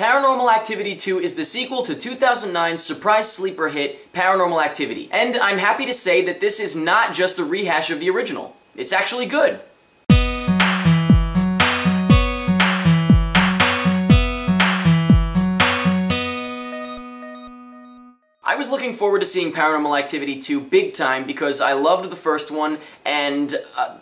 Paranormal Activity 2 is the sequel to 2009's surprise sleeper hit, Paranormal Activity. And I'm happy to say that this is not just a rehash of the original. It's actually good. I was looking forward to seeing Paranormal Activity 2 big time because I loved the first one, and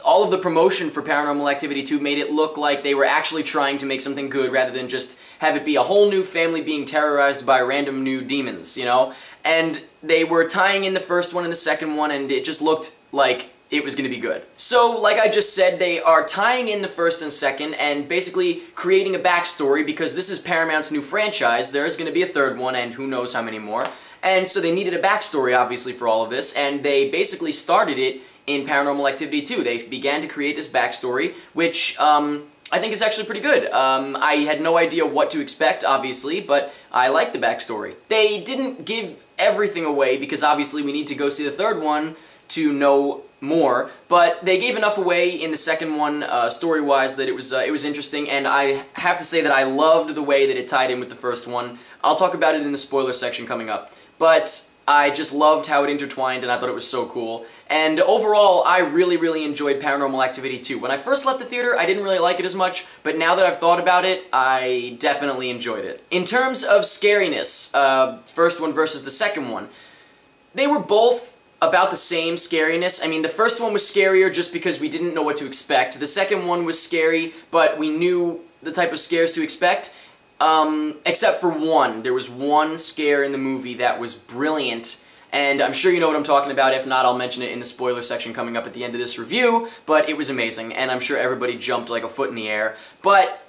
all of the promotion for Paranormal Activity 2 made it look like they were actually trying to make something good rather than just have it be a whole new family being terrorized by random new demons, you know? And they were tying in the first one and the second one, and it just looked like it was going to be good. So, like I just said, they are tying in the first and second and basically creating a backstory because this is Paramount's new franchise. There is going to be a third one and who knows how many more. And so they needed a backstory, obviously, for all of this, and they basically started it in Paranormal Activity 2. They began to create this backstory, which I think is actually pretty good. I had no idea what to expect, obviously, but I liked the backstory. They didn't give everything away because obviously we need to go see the third one to know more, but they gave enough away in the second one, story-wise, that it was interesting, and I have to say that I loved the way that it tied in with the first one. I'll talk about it in the spoiler section coming up, but I just loved how it intertwined, and I thought it was so cool. And overall, I really, really enjoyed Paranormal Activity 2. When I first left the theater, I didn't really like it as much, but now that I've thought about it, I definitely enjoyed it. In terms of scariness, first one versus the second one, they were both about the same scariness. I mean, the first one was scarier just because we didn't know what to expect. The second one was scary, but we knew the type of scares to expect. Except for one. There was one scare in the movie that was brilliant, and I'm sure you know what I'm talking about. If not, I'll mention it in the spoiler section coming up at the end of this review, but it was amazing, and I'm sure everybody jumped like a foot in the air. But,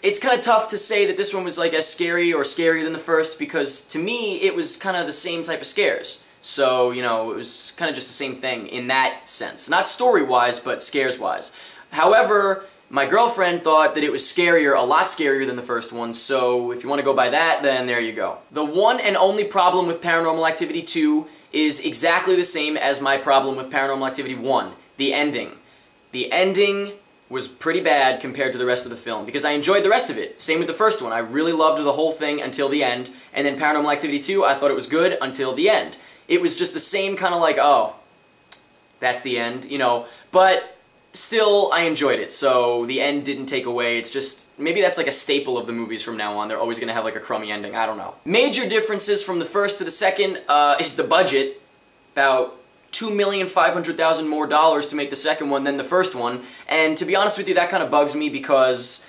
it's kind of tough to say that this one was like as scary or scarier than the first, because to me, it was kind of the same type of scares. So, you know, it was kind of just the same thing in that sense. Not story-wise, but scares-wise. However, my girlfriend thought that it was scarier, a lot scarier than the first one, so if you want to go by that, then there you go. The one and only problem with Paranormal Activity 2 is exactly the same as my problem with Paranormal Activity 1, the ending. The ending was pretty bad compared to the rest of the film, because I enjoyed the rest of it. Same with the first one. I really loved the whole thing until the end, and then Paranormal Activity 2, I thought it was good until the end. It was just the same kind of like, oh, that's the end, you know, but still, I enjoyed it, so the end didn't take away. It's just, maybe that's like a staple of the movies from now on. They're always going to have like a crummy ending. I don't know. Major differences from the first to the second is the budget. About $2,500,000 more to make the second one than the first one, and to be honest with you, that kind of bugs me because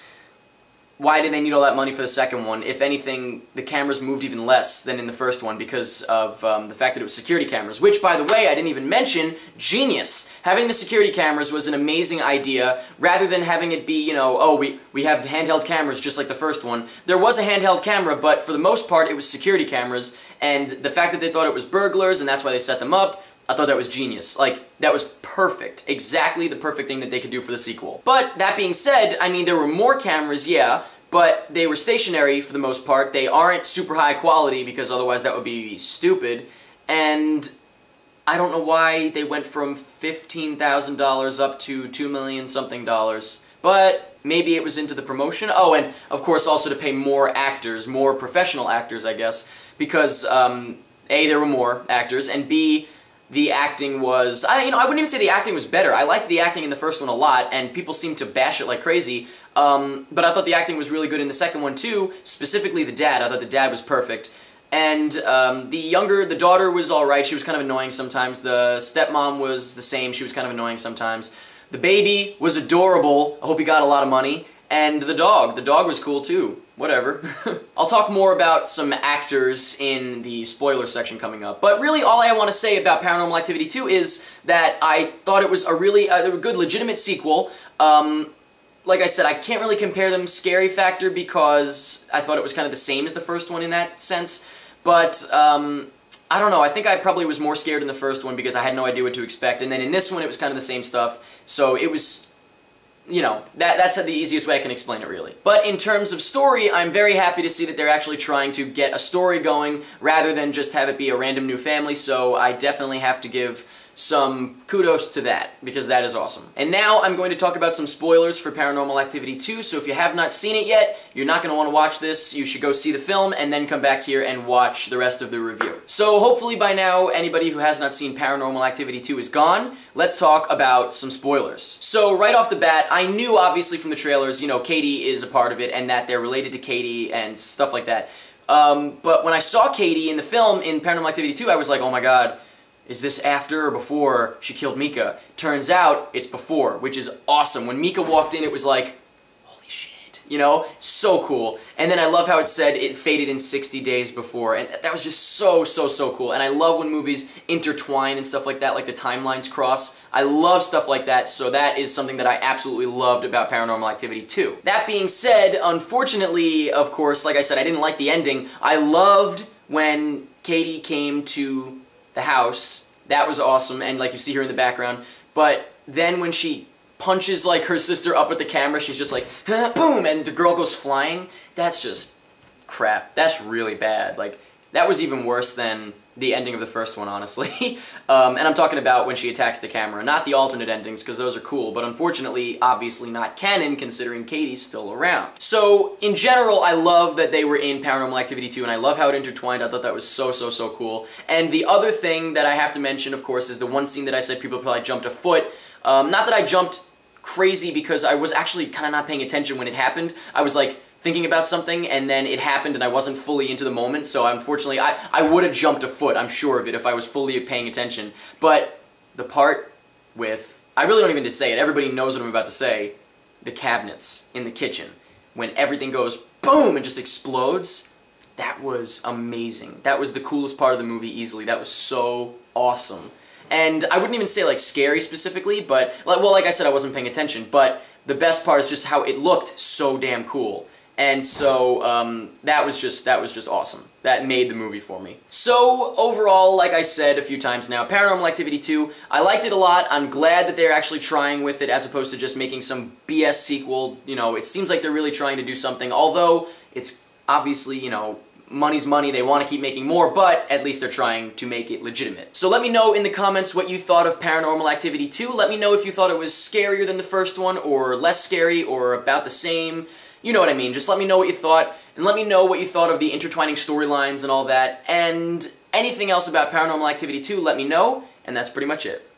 why did they need all that money for the second one? If anything, the cameras moved even less than in the first one because of the fact that it was security cameras, which, by the way, I didn't even mention, genius! Having the security cameras was an amazing idea, rather than having it be, you know, oh, we have handheld cameras just like the first one. There was a handheld camera, but for the most part, it was security cameras, and the fact that they thought it was burglars, and that's why they set them up, I thought that was genius. Like, that was perfect. Exactly the perfect thing that they could do for the sequel. But, that being said, I mean, there were more cameras, yeah, but they were stationary for the most part. They aren't super high quality, because otherwise that would be stupid. And I don't know why they went from $15,000 up to $2 million something dollars. But maybe it was into the promotion. Oh, and of course also to pay more actors, more professional actors, I guess, because A, there were more actors, and B, the acting was, I wouldn't even say the acting was better. I liked the acting in the first one a lot, and people seemed to bash it like crazy. But I thought the acting was really good in the second one too, specifically the dad. I thought the dad was perfect. And the daughter was alright. She was kind of annoying sometimes. The stepmom was the same. She was kind of annoying sometimes. The baby was adorable. I hope he got a lot of money. And the dog was cool too. Whatever. I'll talk more about some actors in the spoiler section coming up. But really, all I want to say about Paranormal Activity 2 is that I thought it was a really good, legitimate sequel. Like I said, I can't really compare them scary factor because I thought it was kind of the same as the first one in that sense. But, I don't know, I think I probably was more scared in the first one because I had no idea what to expect. And then in this one, it was kind of the same stuff. So it was, you know, that's the easiest way I can explain it, really. But in terms of story, I'm very happy to see that they're actually trying to get a story going rather than just have it be a random new family, so I definitely have to give some kudos to that, because that is awesome. And now I'm going to talk about some spoilers for Paranormal Activity 2, so if you have not seen it yet, you're not going to want to watch this. You should go see the film and then come back here and watch the rest of the review. So hopefully by now, anybody who has not seen Paranormal Activity 2 is gone. Let's talk about some spoilers. So right off the bat, I knew obviously from the trailers, you know, Katie is a part of it and that they're related to Katie and stuff like that. But when I saw Katie in the film in Paranormal Activity 2, I was like, oh my god, is this after or before she killed Mika? Turns out it's before, which is awesome. When Mika walked in, it was like, holy shit, you know? So cool. And then I love how it said it faded in 60 days before, and that was just so cool. And I love when movies intertwine and stuff like that, like the timelines cross. I love stuff like that, so that is something that I absolutely loved about Paranormal Activity 2. That being said, unfortunately, of course, like I said, I didn't like the ending. I loved when Katie came to the house. That was awesome, and like you see her in the background. But then when she punches like her sister up at the camera, she's just like, boom, and the girl goes flying. That's just crap. That's really bad. Like, that was even worse than the ending of the first one, honestly. And I'm talking about when she attacks the camera, not the alternate endings, because those are cool, but unfortunately, obviously not canon, considering Katie's still around. So, in general, I love that they were in Paranormal Activity 2, and I love how it intertwined. I thought that was so cool. And the other thing that I have to mention, of course, is the one scene that I said people probably jumped a foot. Not that I jumped crazy, because I was actually kind of not paying attention when it happened. I was like, thinking about something, and then it happened and I wasn't fully into the moment, so unfortunately I would have jumped a foot, I'm sure of it, if I was fully paying attention. But the part with, I really don't even need to say it, everybody knows what I'm about to say, the cabinets in the kitchen, when everything goes boom and just explodes, that was amazing. That was the coolest part of the movie easily. That was so awesome. And I wouldn't even say like scary specifically, but, well, like I said, I wasn't paying attention, but the best part is just how it looked so damn cool. And so, that was just awesome. That made the movie for me. So, overall, like I said a few times now, Paranormal Activity 2, I liked it a lot. I'm glad that they're actually trying with it as opposed to just making some BS sequel. You know, it seems like they're really trying to do something, although it's obviously, you know, money's money, they want to keep making more, but at least they're trying to make it legitimate. So let me know in the comments what you thought of Paranormal Activity 2. Let me know if you thought it was scarier than the first one, or less scary, or about the same. You know what I mean. Just let me know what you thought, and let me know what you thought of the intertwining storylines and all that, and anything else about Paranormal Activity 2, let me know, and that's pretty much it.